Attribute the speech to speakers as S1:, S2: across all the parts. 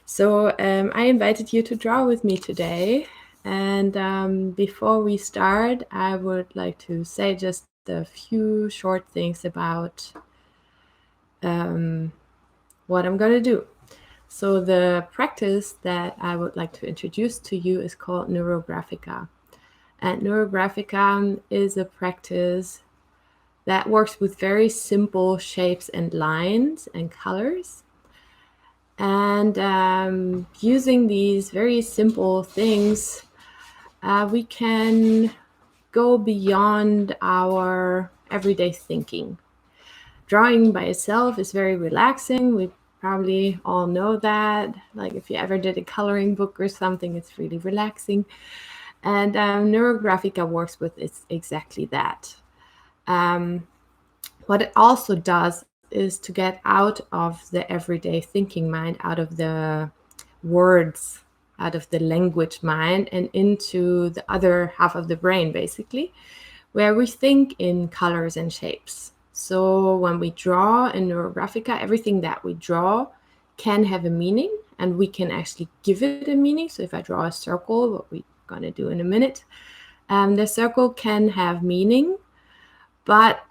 S1: So I invited you to draw with me today. And before we start, I would like to say just a few short things about what I'm going to do. So the practice that I would like to introduce to you is called NeuroGraphica. And NeuroGraphica is a practice that works with very simple shapes and lines and colors. And using these very simple things, we can go beyond our everyday thinking. Drawing by itself is very relaxing. We probably all know that. Like if you ever did a coloring book or something, it's really relaxing. And NeuroGraphica works with exactly that. What it also does is to get out of the everyday thinking mind, out of the words, out of the language mind, and into the other half of the brain, basically, where we think in colors and shapes. So when we draw in NeuroGraphica, everything that we draw can have a meaning, and we can actually give it a meaning. So if I draw a circle, what we're going to do in a minute, the circle can have meaning, but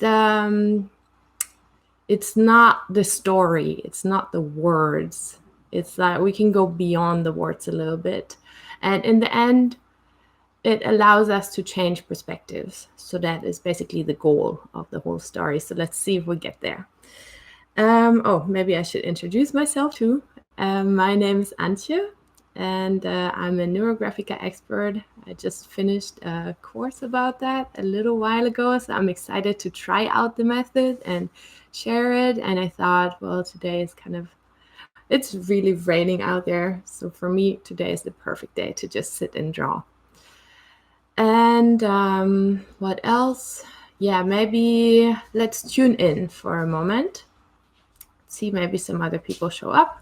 S1: it's not the story, it's not the words. It's like we can go beyond the words a little bit. And in the end, it allows us to change perspectives. So that is basically the goal of the whole story. So let's see if we get there. Maybe I should introduce myself too. My name is Antje, and I'm a NeuroGraphica expert. I just finished a course about that a little while ago, so I'm excited to try out the method and share it. And I thought, well, today is it's really raining out there. So for me, today is the perfect day to just sit and draw. And what else? Yeah, maybe let's tune in for a moment. See, maybe some other people show up.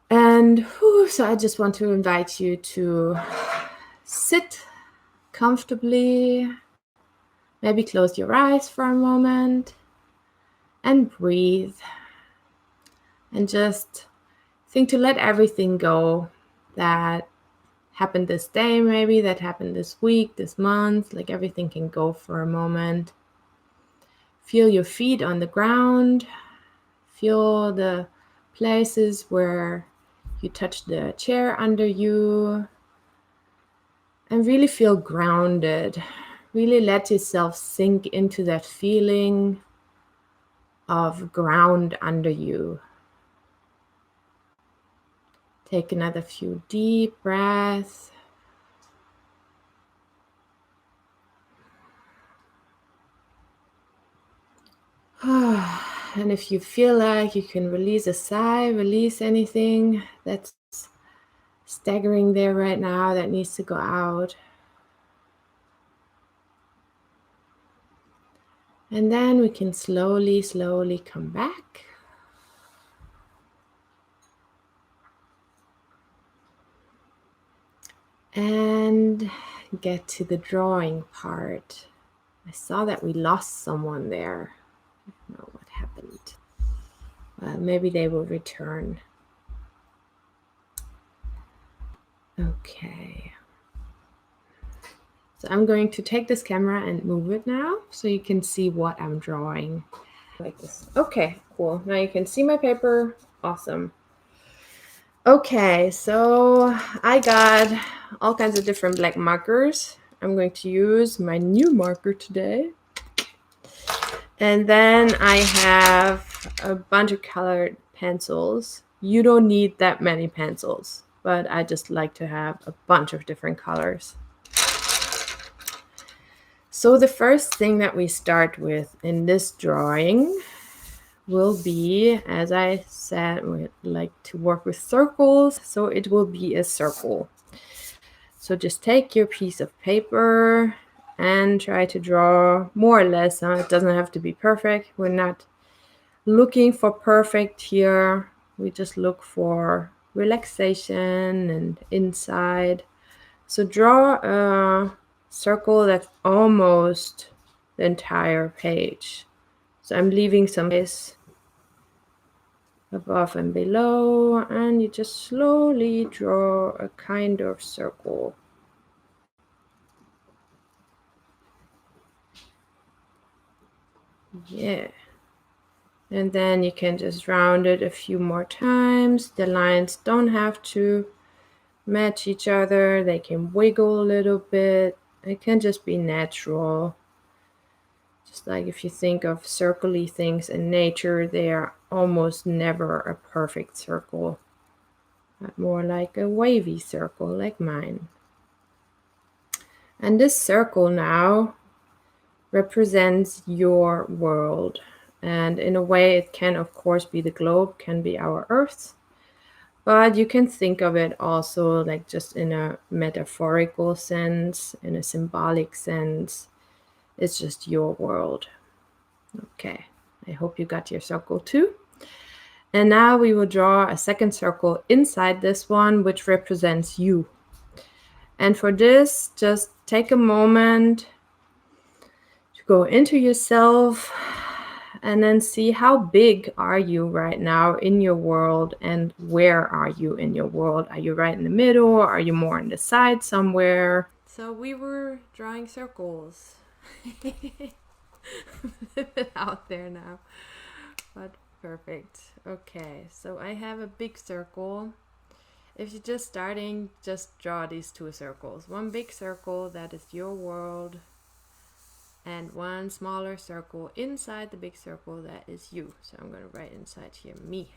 S1: And so I just want to invite you to sit comfortably, maybe close your eyes for a moment and breathe. And just think to let everything go that happened this day, maybe that happened this week, this month, like everything can go for a moment. Feel your feet on the ground. Feel the places where you touch the chair under you. And really feel grounded. Really let yourself sink into that feeling of ground under you. Take another few deep breaths. And if you feel like you can release a sigh, release anything that's staggering there right now that needs to go out. And then we can slowly come back. And get to the drawing part. I saw that we lost someone there. I don't know what happened. Maybe they will return. Okay. So I'm going to take this camera and move it now so you can see what I'm drawing. Like this. Okay, cool. Now you can see my paper. Awesome. Okay, so I got all kinds of different black markers. I'm going to use my new marker today. And then I have a bunch of colored pencils. You don't need that many pencils, but I just like to have a bunch of different colors. So the first thing that we start with in this drawing will be, as I said, we like to work with circles, so it will be a circle. So just take your piece of paper and try to draw more or less. It doesn't have to be perfect. We're not looking for perfect here. We just look for relaxation and insight. So draw a circle that's almost the entire page. So I'm leaving some space above and below, and you just slowly draw a kind of circle. Yeah. And then you can just round it a few more times. The lines don't have to match each other. They can wiggle a little bit. It can just be natural. Just like if you think of circly things in nature, they are almost never a perfect circle, but more like a wavy circle like mine. And this circle now represents your world. And in a way, it can, of course, be the globe, can be our Earth. But you can think of it also like just in a metaphorical sense, in a symbolic sense. It's just your world. Okay, I hope you got your circle too. And now we will draw a second circle inside this one, which represents you. And for this, just take a moment to go into yourself and then see how big are you right now in your world, and where are you in your world? Are you right in the middle? Are you more on the side somewhere? So we were drawing circles. Out there now, but perfect. Okay, so I have a big circle. If you're just starting, just draw these two circles. One big circle that is your world, and one smaller circle inside the big circle that is you. So I'm going to write inside here me.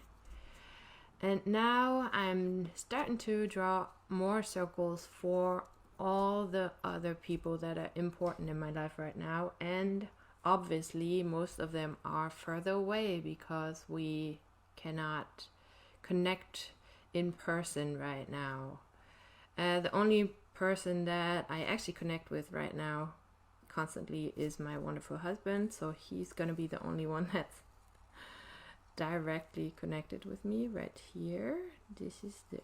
S1: And now I'm starting to draw more circles for all the other people that are important in my life right now. And obviously most of them are further away because we cannot connect in person right now. The only person that I actually connect with right now constantly is my wonderful husband, so he's gonna be the only one that's directly connected with me right here. This is the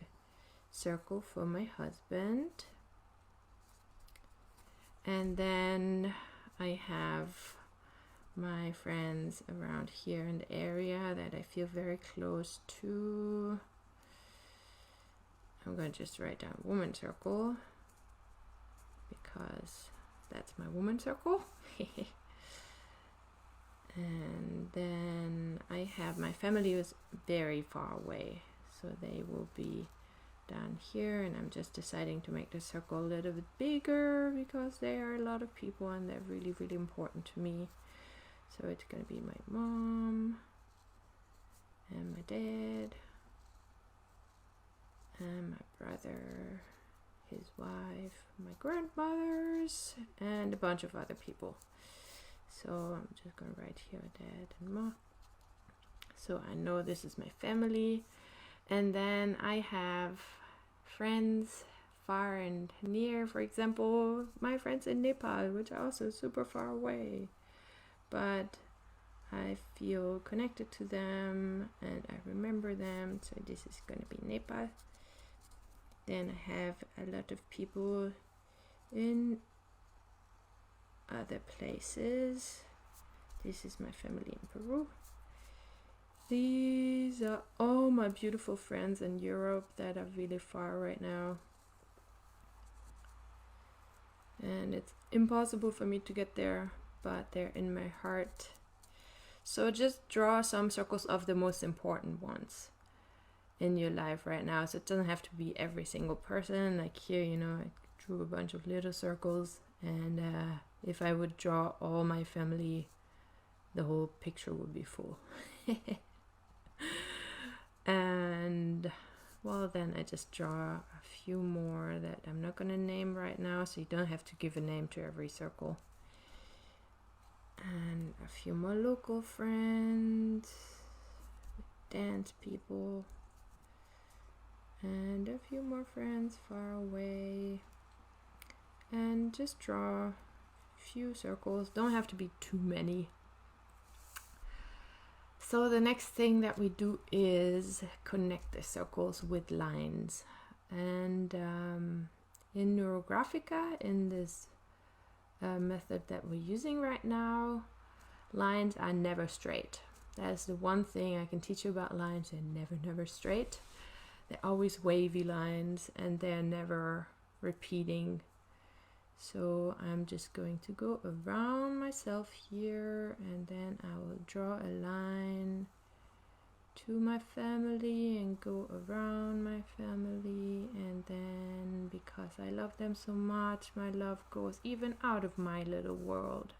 S1: circle for my husband. And then I have my friends around here in the area that I feel very close to. I'm going to just write down woman circle because that's my woman circle. And then I have my family who's very far away, so they will be down here, and I'm just deciding to make the circle a little bit bigger because there are a lot of people and they're really, really important to me. So it's gonna be my mom and my dad and my brother, his wife, my grandmothers, and a bunch of other people. So I'm just gonna write here dad and mom. So I know this is my family. And then I have friends far and near. For example, my friends in Nepal, which are also super far away. But I feel connected to them and I remember them. So this is going to be Nepal. Then I have a lot of people in other places. This is my family in Peru. These are all my beautiful friends in Europe that are really far right now. And it's impossible for me to get there, but they're in my heart. So just draw some circles of the most important ones in your life right now. So it doesn't have to be every single person. Like here, I drew a bunch of little circles. And if I would draw all my family, the whole picture would be full. And well, then I just draw a few more that I'm not going to name right now, so you don't have to give a name to every circle. And a few more local friends, dance people, and a few more friends far away. And just draw a few circles. Don't have to be too many. So the next thing that we do is connect the circles with lines. And in NeuroGraphica, in this method that we're using right now, lines are never straight. That's the one thing I can teach you about lines. They're never straight. They're always wavy lines and they're never repeating. So I'm just going to go around myself here, and then I will draw a line to my family and go around my family, and then because I love them so much, my love goes even out of my little world.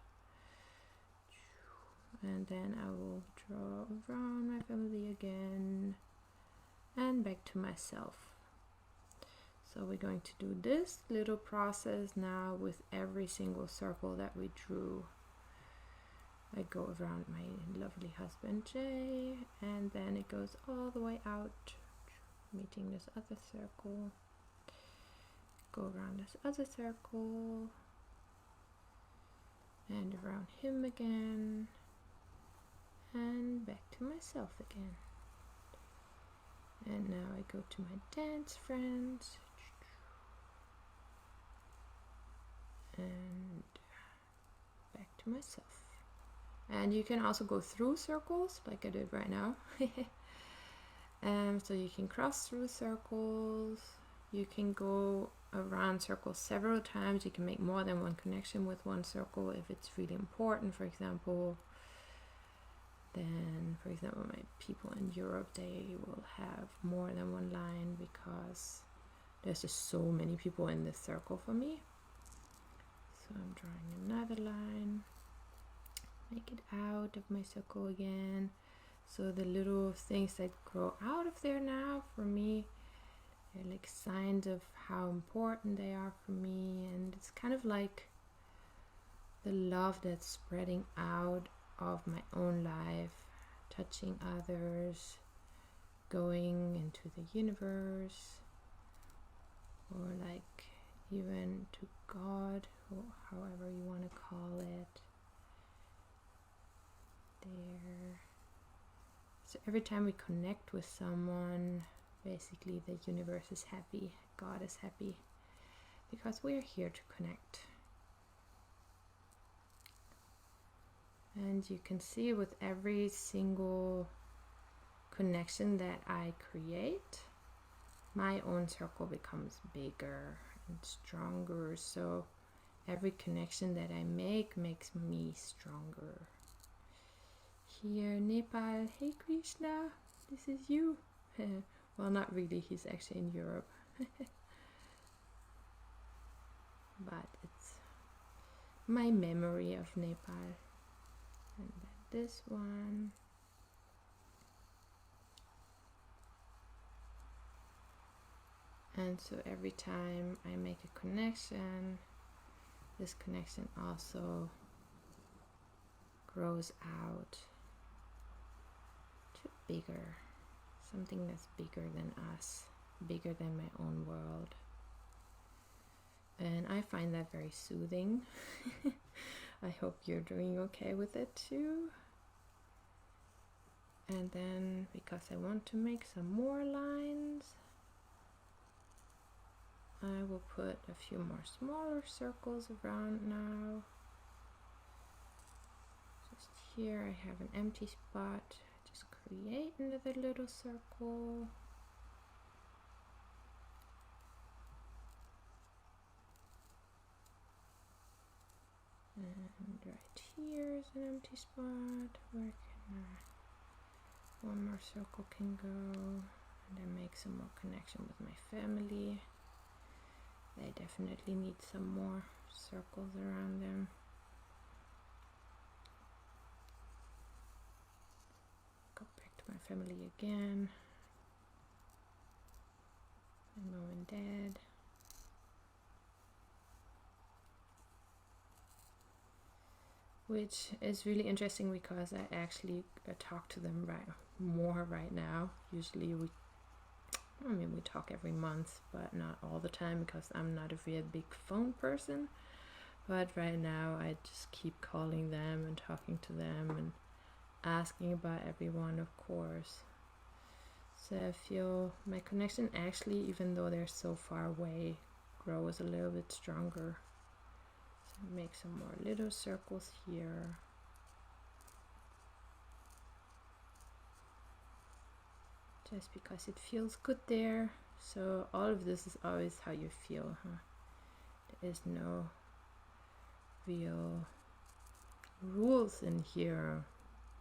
S1: And then I will draw around my family again and back to myself. So we're going to do this little process now with every single circle that we drew. I go around my lovely husband Jay, and then it goes all the way out, meeting this other circle. Go around this other circle, and around him again, and back to myself again. And now I go to my dance friends, and back to myself. And you can also go through circles like I did right now. So you can cross through circles, you can go around circles several times, you can make more than one connection with one circle if it's really important. For example, then for example my people in Europe, they will have more than one line because there's just so many people in this circle for me. So I'm drawing another line, make it out of my circle again. So the little things that grow out of there now for me, they're like signs of how important they are for me. And it's kind of like the love that's spreading out of my own life, touching others, going into the universe, or like even to God, or however you want to call it. There. So every time we connect with someone, basically the universe is happy, God is happy, because we're here to connect. And you can see with every single connection that I create, my own circle becomes bigger and stronger. So every connection that I make makes me stronger. Here, Nepal, hey Krishna, this is you. Well, not really, he's actually in Europe. But it's my memory of Nepal. And then this one. And so every time I make a connection, this connection also grows out to bigger, something that's bigger than us, bigger than my own world. And I find that very soothing. I hope you're doing okay with it too. And then, because I want to make some more lines, I will put a few more smaller circles around now. Just here I have an empty spot. Just create another little circle. And right here is an empty spot. Where can one more circle can go? And then make some more connection with my family. They definitely need some more circles around them. Go back to my family again. My mom and dad. Which is really interesting because I actually talk to them more right now. Usually we talk every month, but not all the time because I'm not a real big phone person. But right now I just keep calling them and talking to them and asking about everyone, of course. So I feel my connection actually, even though they're so far away, grows a little bit stronger. So make some more little circles here. just because it feels good there. So all of this is always how you feel, huh? There is no real rules in here.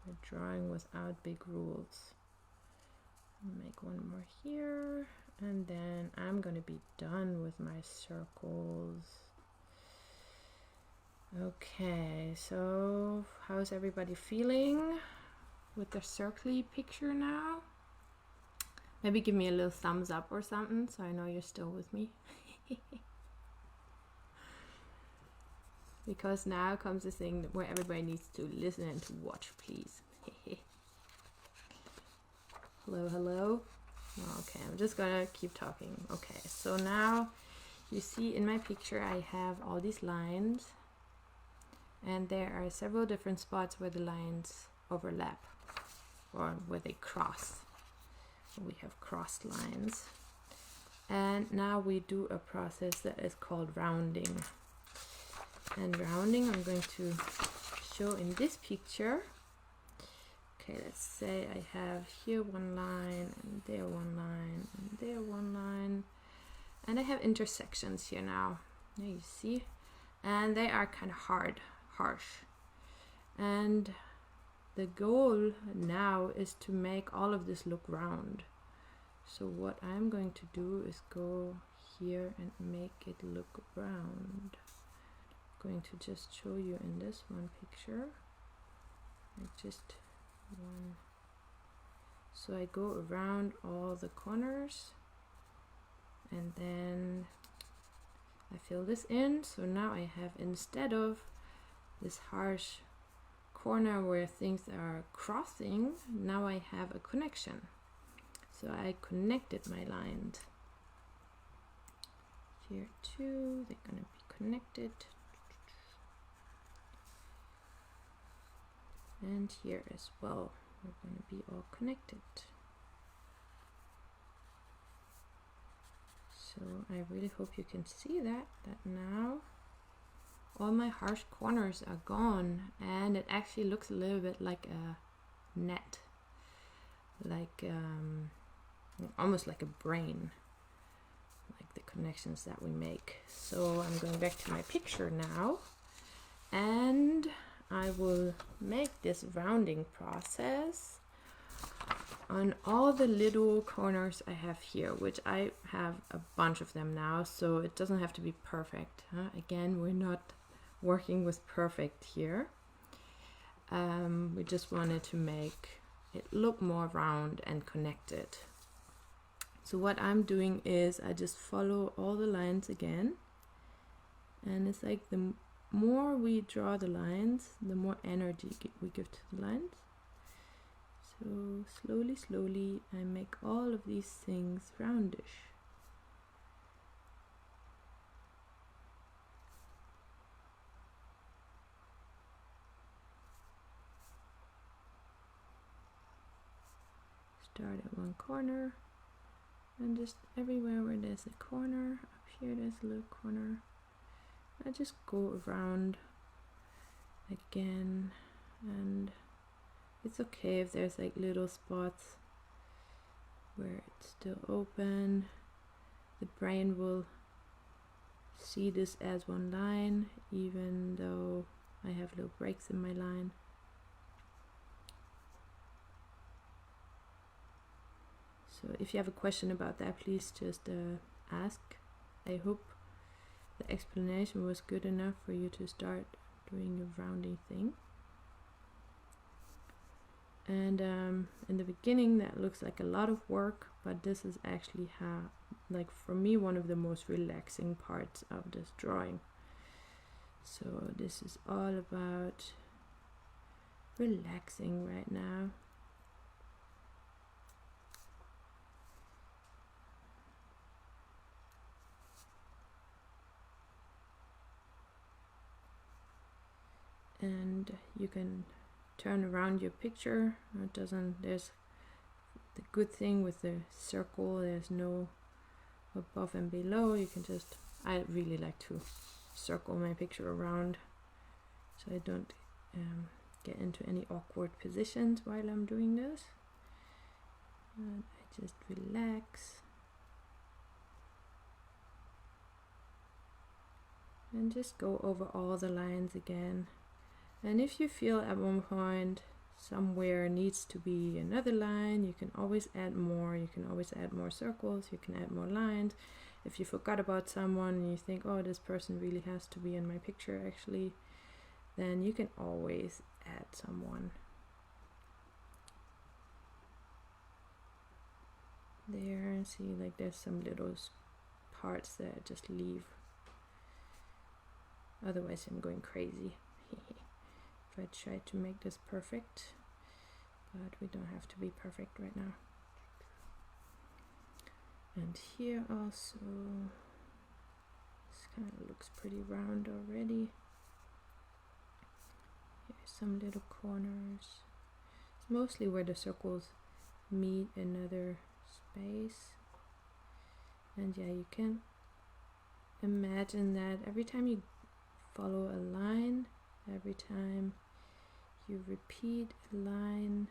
S1: We're drawing without big rules. Make one more here, and then I'm gonna be done with my circles. Okay, so how's everybody feeling with the circly picture now? Maybe give me a little thumbs up or something so I know you're still with me. Because now comes the thing where everybody needs to listen and to watch, please. Hello, hello. Okay, I'm just gonna keep talking. Okay, so now you see in my picture I have all these lines, and there are several different spots where the lines overlap or where they cross. We have crossed lines, and now we do a process that is called rounding. And rounding I'm going to show in this picture. Okay, let's say I have here one line, and there one line, and there one line, and I have intersections here now. There you see, and they are kind of harsh. And the goal now is to make all of this look round. So what I'm going to do is go here and make it look round. I'm going to just show you in this one picture. One. So I go around all the corners, and then I fill this in. So now I have, instead of this harsh corner where things are crossing, now I have a connection. So I connected my lines. Here too, they're gonna be connected. And here as well, we're going to be all connected. So I really hope you can see that now all my harsh corners are gone, and it actually looks a little bit like a net, like almost like a brain, like the connections that we make. So I'm going back to my picture now, and I will make this rounding process on all the little corners I have here, which I have a bunch of them now, so it doesn't have to be perfect. Again, we're not working with perfect here. We just wanted to make it look more round and connected. So what I'm doing is I just follow all the lines again, and it's like the more we draw the lines, the more energy we give to the lines. So slowly I make all of these things roundish. Start at one corner, and just everywhere where there's a corner, up here there's a little corner, I just go around again. And it's okay if there's like little spots where it's still open. The brain will see this as one line, even though I have little breaks in my line. So if you have a question about that, please just ask. I hope the explanation was good enough for you to start doing your rounding thing. And in the beginning that looks like a lot of work, but this is actually how, like for me, one of the most relaxing parts of this drawing. So this is all about relaxing right now. And you can turn around your picture. It doesn't, there's the good thing with the circle, there's no above and below. You can just, I really like to circle my picture around so I don't get into any awkward positions while I'm doing this. And I Just relax. And just go over all the lines again. And if you feel at one point somewhere needs to be another line, you can always add more. You can always add more circles. You can add more lines. If you forgot about someone and you think, oh, this person really has to be in my picture actually, then you can always add someone. There, and see, like there's some little parts that I just leave. Otherwise I'm going crazy. If I try to make this perfect, but we don't have to be perfect right now. And here also, this kind of looks pretty round already. Here's some little corners. It's mostly where the circles meet another space. And yeah, you can imagine that every time you follow a line, every time you repeat a line,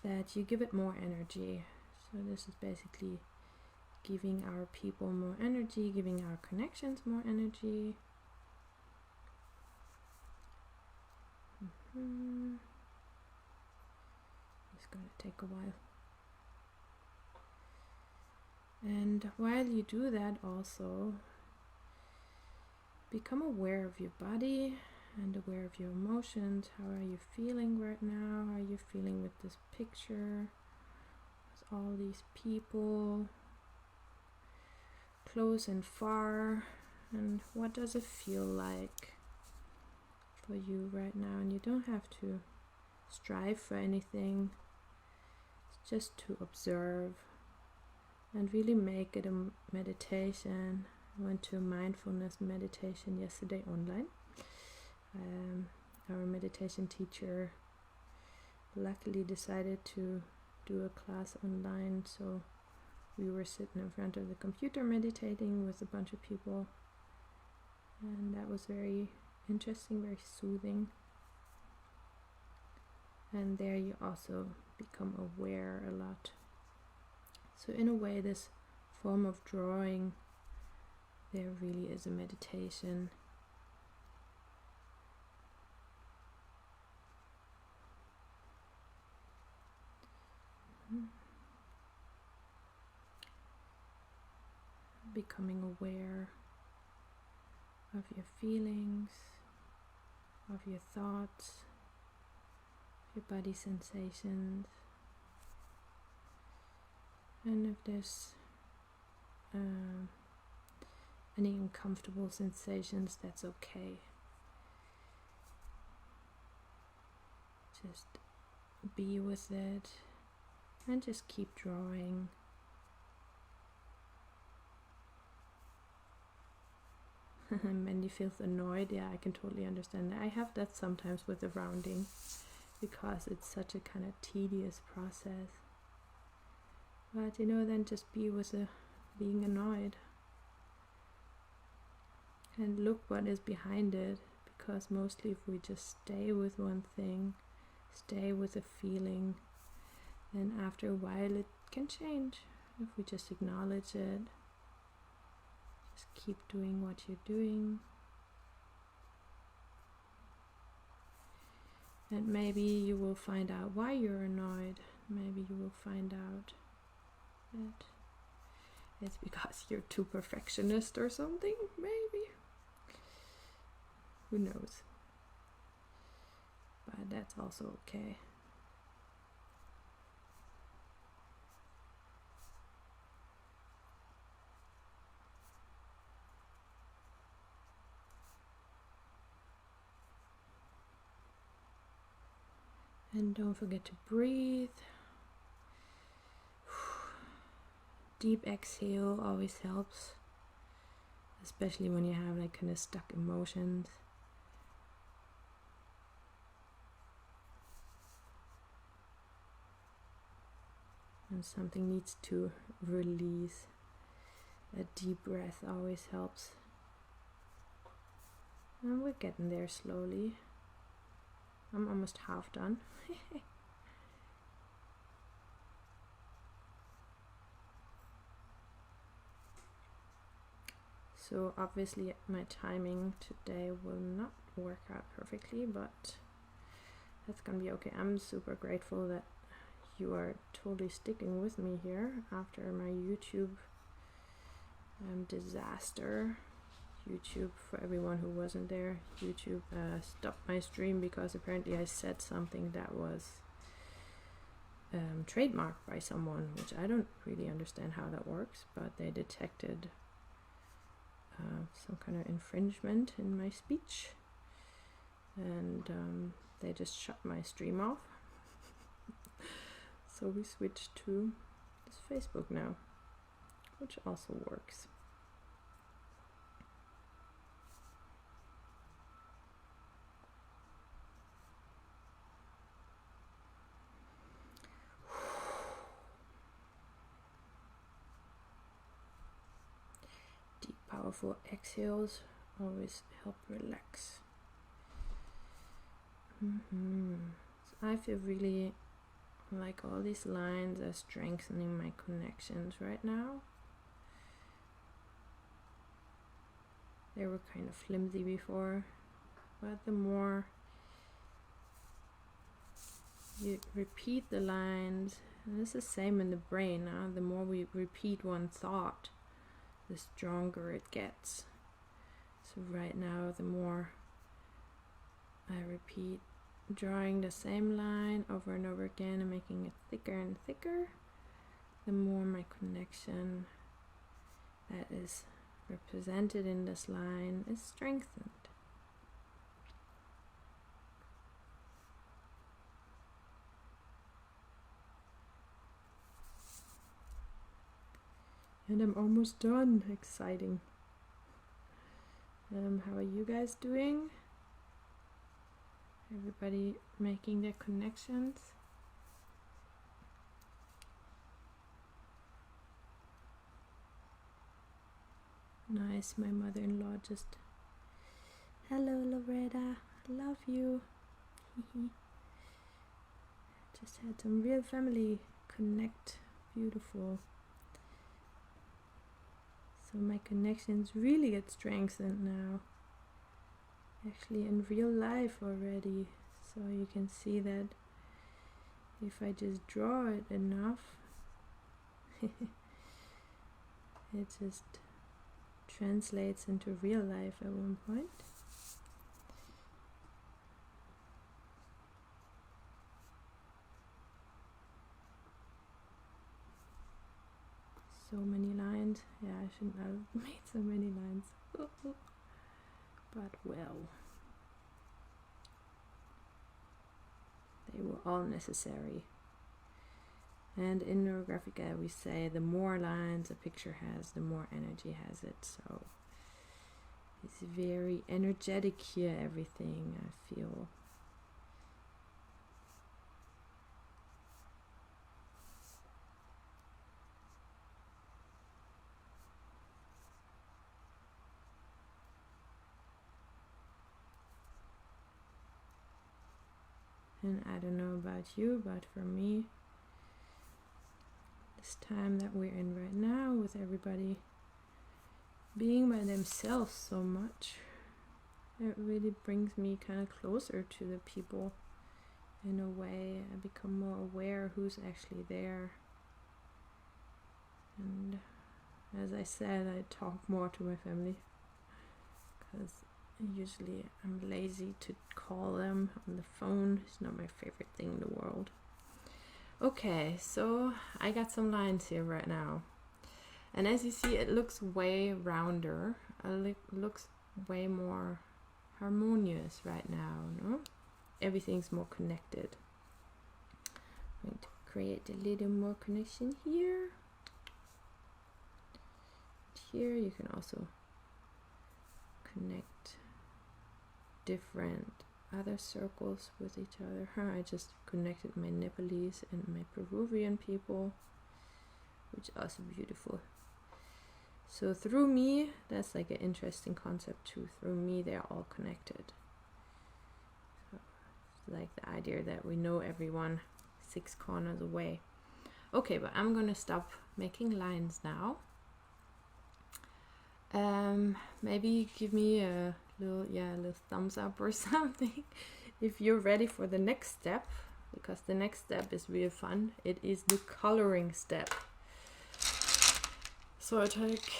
S1: that you give it more energy. So this is basically giving our people more energy, giving our connections more energy. It's going to take a while. And while you do that, also become aware of your body and aware of your emotions. How are you feeling right now? How are you feeling with this picture? With all these people, close and far, and what does it feel like for you right now? And you don't have to strive for anything. It's just to observe and really make it a meditation. I went to a mindfulness meditation yesterday online. Our meditation teacher luckily decided to do a class online, so we were sitting in front of the computer meditating with a bunch of people, and that was very interesting, very soothing. And there you also become aware a lot. So in a way, this form of drawing, there really is a meditation. Becoming aware of your feelings, of your thoughts, your body sensations, and if there's any uncomfortable sensations, that's okay. Just be with it and just keep drawing. Mandy feels annoyed. Yeah, I can totally understand that. I have that sometimes with the rounding because it's such a kind of tedious process. But then just be with being annoyed and look what is behind it, because mostly if we just stay with one thing, stay with a feeling, then after a while it can change. If we just acknowledge it, just keep doing what you're doing. And maybe you will find out why you're annoyed. Maybe you will find out that it's because you're too perfectionist or something. Maybe. Who knows? But that's also okay. And don't forget to breathe. Deep exhale always helps, especially when you have like kind of stuck emotions. And something needs to release. A deep breath always helps. And we're getting there slowly. I'm almost half done. So obviously my timing today will not work out perfectly, but that's gonna be okay. I'm super grateful that you are totally sticking with me here after my YouTube disaster. YouTube, for everyone who wasn't there, YouTube stopped my stream because apparently I said something that was trademarked by someone, which I don't really understand how that works, but they detected some kind of infringement in my speech, and they just shut my stream off. So we switched to this Facebook now, which also works. Deep, powerful exhales always help relax. So I feel really like all these lines are strengthening my connections right now. They were kind of flimsy before, but the more you repeat the lines, and it's the same in the brain, the more we repeat one thought, the stronger it gets. So right now, the more I repeat drawing the same line over and over again and making it thicker and thicker, the more my connection that is represented in this line is strengthened. And I'm almost done. Exciting. How are you guys doing? Everybody making their connections? Nice, my mother-in-law just... Hello, Loretta. Love you. Just had some real family connect. Beautiful. So my connections really get strengthened now. Actually in real life already. So you can see that if I just draw it enough, it just translates into real life at one point. So many lines. Yeah, I shouldn't have made so many lines. But well, they were all necessary. And in Neurographica we say the more lines a picture has, the more energy has it. So it's very energetic here, everything, I feel. And I don't know about you, but for me, this time that we're in right now, with everybody being by themselves so much, it really brings me kind of closer to the people. In a way, I become more aware who's actually there. And as I said, I talk more to my family because usually I'm lazy to call them on the phone. It's not my favorite thing in the world. Okay, so I got some lines here right now. And as you see, it looks way rounder. It looks way more harmonious right now, no? Everything's more connected. I'm going to create a little more connection here. Here you can also connect different other circles with each other. I just connected my Nepalese and my Peruvian people, which is also beautiful. So through me, that's like an interesting concept too. Through me, they're all connected. So it's like the idea that we know everyone 6 corners away. Okay, but I'm gonna stop making lines now. Maybe give me a little thumbs up or something if you're ready for the next step, because the next step is really fun. It is the coloring step. So I take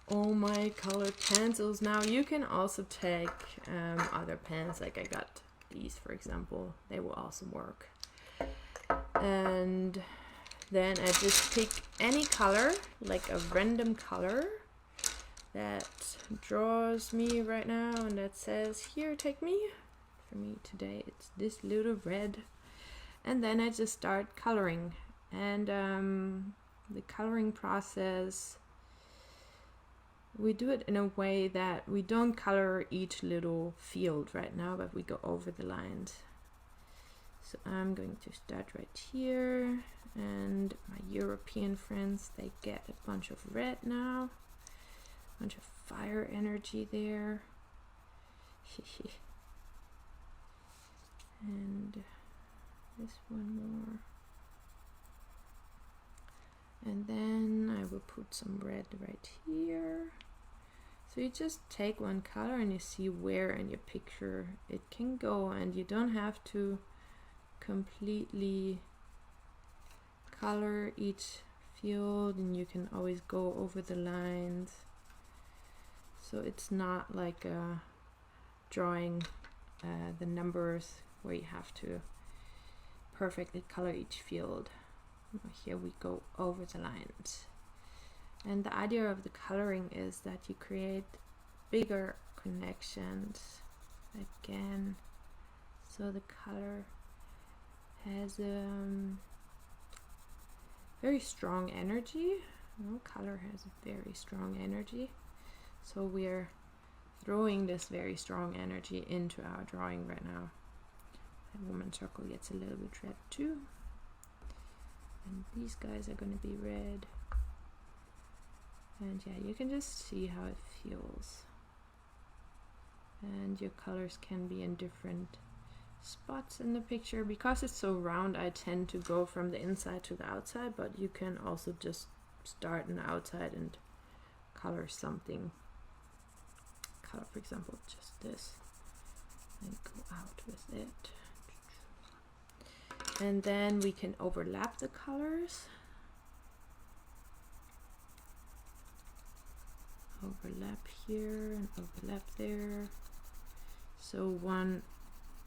S1: all my colored pencils. Now you can also take other pens, like I got these for example, they will also work. And then I just pick any color, like a random color that draws me right now and that says, here, take me. For me today it's this little red. And then I just start coloring. And the coloring process, we do it in a way that we don't color each little field right now, but we go over the lines. So I'm going to start right here, and my European friends, they get a bunch of red now, a bunch of fire energy there. And this one more. And then I will put some red right here. So you just take one color and you see where in your picture it can go, and you don't have to completely color each field, and you can always go over the lines. So it's not like drawing the numbers where you have to perfectly color each field. Here we go over the lines. And the idea of the coloring is that you create bigger connections again. So the color has a very strong energy. Color has a very strong energy. So we're throwing this very strong energy into our drawing right now. The woman circle gets a little bit red too. And these guys are going to be red. And yeah, you can just see how it feels. And your colors can be in different spots in the picture. Because it's so round, I tend to go from the inside to the outside, but you can also just start on the outside and color something. Color, for example, just this, and go out with it. And then we can overlap the colors. Overlap here and overlap there. So one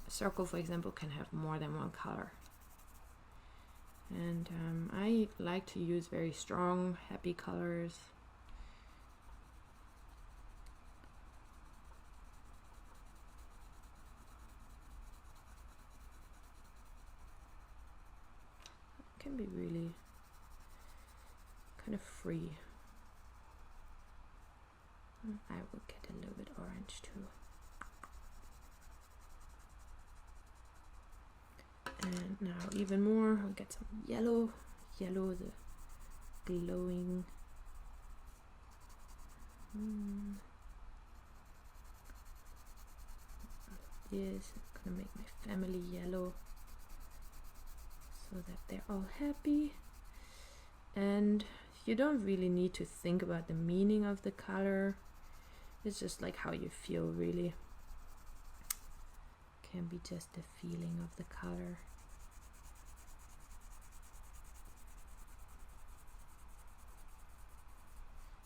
S1: circle, for example, can have more than one color. And I like to use very strong, happy colors. It can be really kind of free. I will get a little bit orange too. And now even more, I'll get some yellow, the glowing. Yes, I'm gonna make my family yellow so that they're all happy. And you don't really need to think about the meaning of the color. It's just like how you feel, really. Can be just the feeling of the color.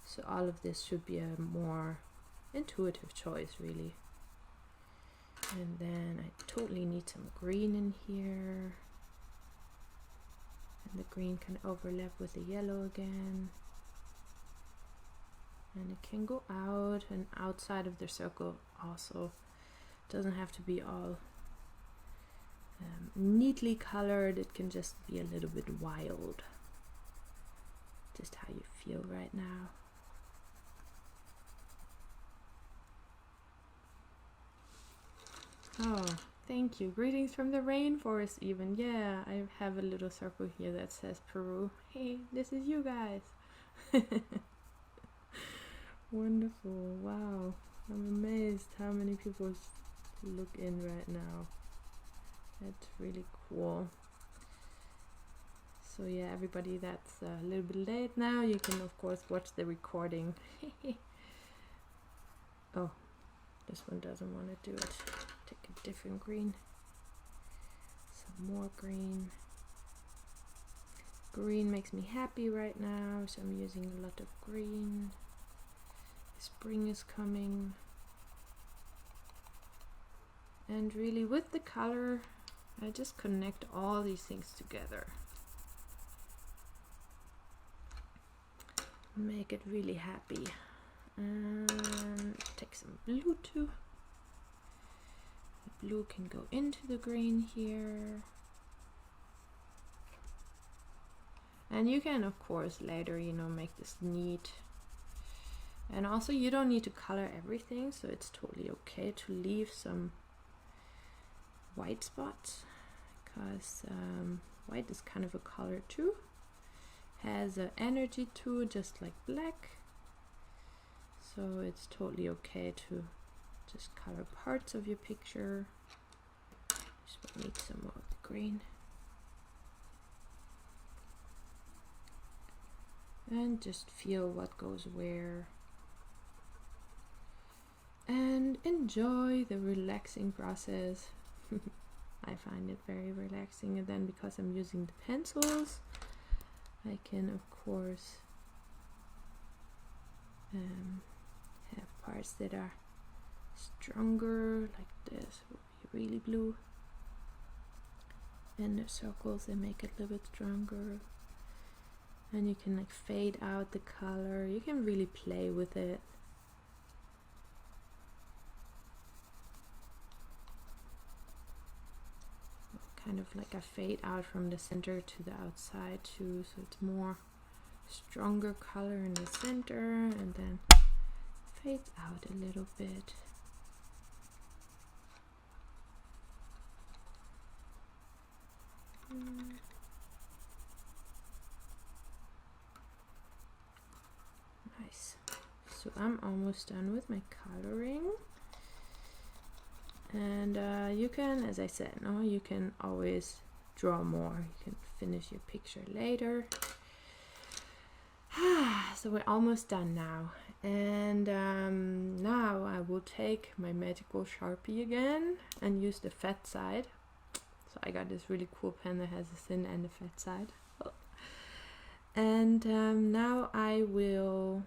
S1: So all of this should be a more intuitive choice, really. And then I totally need some green in here. And the green can overlap with the yellow again. And it can go out and outside of the circle also. It doesn't have to be all neatly colored. It can just be a little bit wild. Just how you feel right now. Oh, thank you. Greetings from the rainforest even. Yeah, I have a little circle here that says Peru. Hey, this is you guys. Wonderful. Wow. I'm amazed how many people look in right now. That's really cool. So yeah, everybody that's a little bit late now, you can of course watch the recording. Oh, this one doesn't want to do it. Take a different green. Some more green. Green makes me happy right now, so I'm using a lot of green. Spring is coming. And really with the color, I just connect all these things together. Make it really happy. And take some blue too. The blue can go into the green here. And you can, of course, later, you know, make this neat. And also you don't need to color everything, so it's totally okay to leave some white spots, because white is kind of a color too. Has an energy to it, just like black. So it's totally okay to just color parts of your picture. Just need some more of the green. And just feel what goes where. And enjoy the relaxing process. I find it very relaxing, and then because I'm using the pencils, I can of course have parts that are stronger, like this will be really blue, and the circles they make it a little bit stronger. And you can like fade out the color. You can really play with it. Kind of like a fade out from the center to the outside too, so it's more stronger color in the center, and then fades out a little bit. Nice. So I'm almost done with my coloring. And you can, as I said, you can always draw more. You can finish your picture later. So we're almost done now. And now I will take my magical Sharpie again and use the fat side. So I got this really cool pen that has a thin and a fat side. And now I will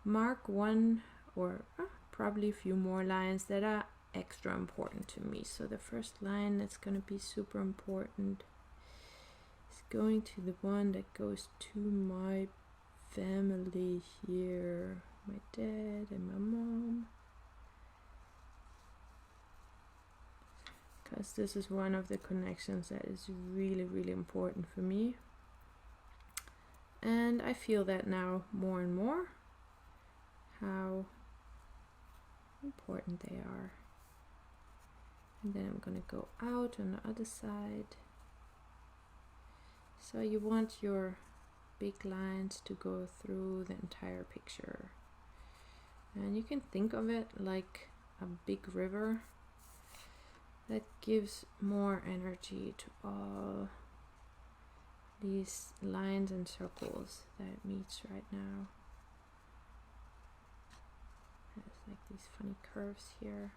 S1: mark one or probably a few more lines that are extra important to me. So the first line that's going to be super important is going to the one that goes to my family here, my dad and my mom, because this is one of the connections that is really, really important for me. And I feel that now more and more, how important they are. And then I'm going to go out on the other side. So you want your big lines to go through the entire picture. And you can think of it like a big river that gives more energy to all these lines and circles that it meets right now. There's like these funny curves here.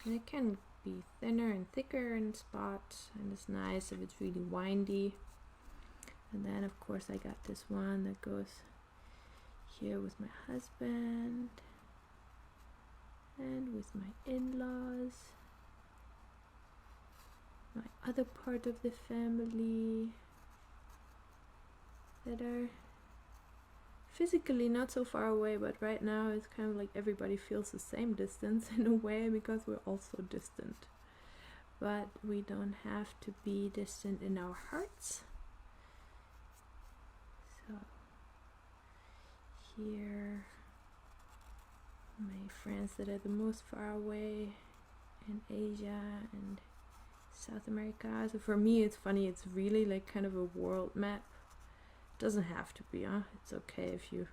S1: And it can be thinner and thicker in spots, and it's nice if it's really windy. And then of course I got this one that goes here with my husband and with my in-laws, my other part of the family that are physically not so far away, but right now it's kind of like everybody feels the same distance in a way, because we're all so distant. But we don't have to be distant in our hearts. So here, my friends that are the most far away in Asia and South America. So for me it's funny, it's really like kind of a world map. Doesn't have to be, it's okay if you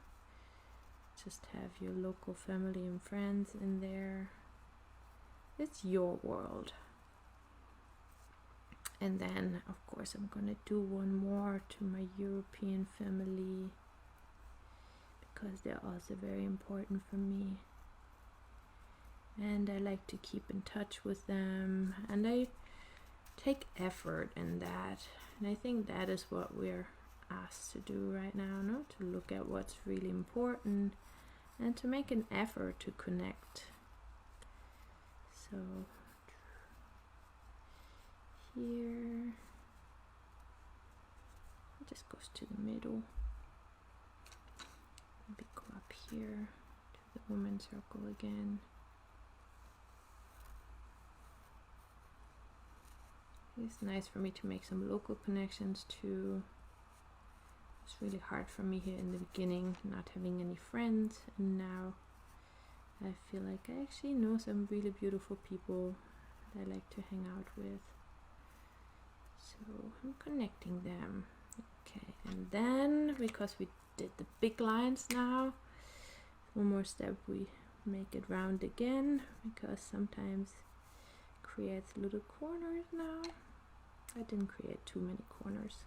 S1: just have your local family and friends in there. It's your world. And then of course I'm gonna do one more to my European family, because they're also very important for me. And I like to keep in touch with them, and I take effort in that. And I think that is what we're asked to do right now, no? To look at what's really important and to make an effort to connect. So here, it just goes to the middle. Maybe go up here to the woman circle again. It's nice for me to make some local connections too. It's really hard for me here in the beginning, not having any friends, and now I feel like I actually know some really beautiful people that I like to hang out with. So I'm connecting them. Okay, and then because we did the big lines now, one more step, we make it round again, because sometimes it creates little corners now. I didn't create too many corners,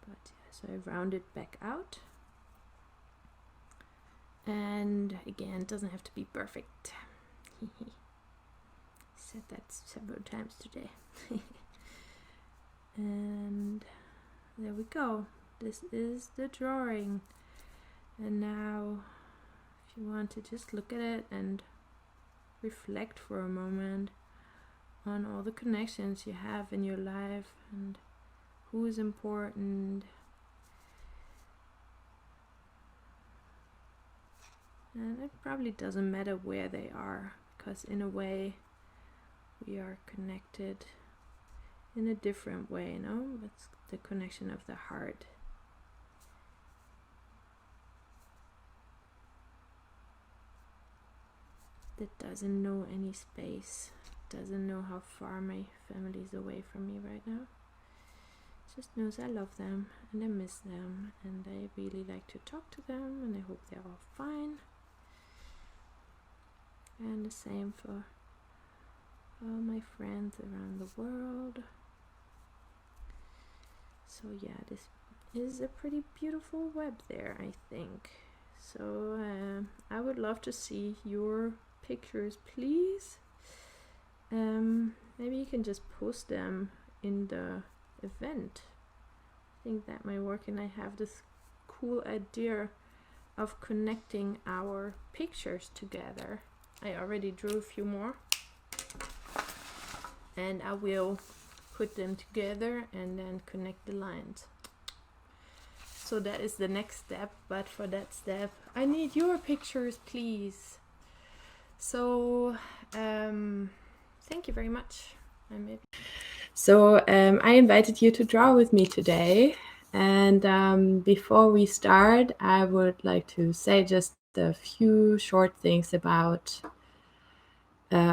S1: but yeah, so I round it back out. And again, it doesn't have to be perfect. Said that several times today. And there we go. This is the drawing. And now, if you want to just look at it and reflect for a moment on all the connections you have in your life and who is important. And it probably doesn't matter where they are, because in a way we are connected in a different way, you know? It's the connection of the heart. That doesn't know any space, doesn't know how far my family is away from me right now. Just knows I love them and I miss them, and I really like to talk to them, and I hope they're all fine. And the same for all my friends around the world. So yeah, this is a pretty beautiful web there, I think. So I would love to see your pictures, please. Maybe you can just post them in the event. I think that might work, and I have this cool idea of connecting our pictures together. I already drew a few more, and I will put them together and then connect the lines. So that is the next step, but for that step I need your pictures, please. So thank you very much. So I invited you to draw with me today, and before we start, I would like to say just a few short things about